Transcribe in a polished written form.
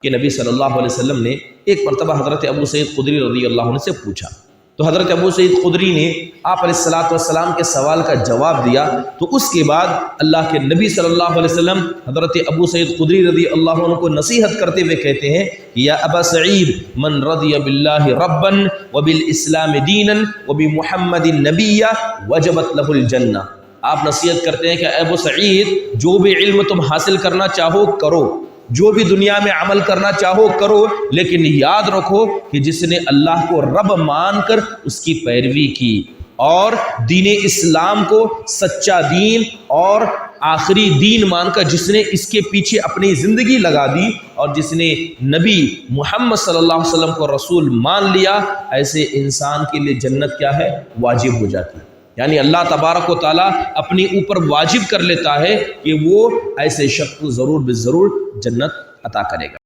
कि नबी सल्लल्लाहु अलैहि वसल्लम ने एक मरतबा हज़रत अबू सईद खुदरी रज़ी अल्लाह अन्हु से पूछा, तो हज़रत अबू सईद खुदरी ने आप अलैहिस्सलातु वस्सलाम के सवाल का जवाब दिया। तो उसके बाद अल्लाह के नबी सल्लल्लाहु अलैहि वसल्लम हज़रत अबू सईद खुदरी रज़ी अल्लाह अन्हु को नसीहत करते हुए कहते हैं कि या अबा सईद मन रज़िया बिल्लाहि रब्बन व बिल इस्लाम दीनन व बि मुहम्मदिन नबिय्या वजबत लहुल जन्नह। आप नसीहत करते हैं कि अबू सईद, जो भी इल्म तुम हासिल करना चाहो करो, जो भी दुनिया में अमल करना चाहो करो, लेकिन याद रखो कि जिसने अल्लाह को रब मानकर उसकी पैरवी की और दीन इस्लाम को सच्चा दीन और आखिरी दीन मानकर जिसने इसके पीछे अपनी ज़िंदगी लगा दी और जिसने नबी मोहम्मद सल्लल्लाहु अलैहि वसल्लम को रसूल मान लिया, ऐसे इंसान के लिए जन्नत क्या है, वाजिब हो जाती है। यानी अल्लाह तबारक व तआला अपने ऊपर वाजिब कर लेता है कि वो ऐसे शख्स को ज़रूर जन्नत अता करेगा।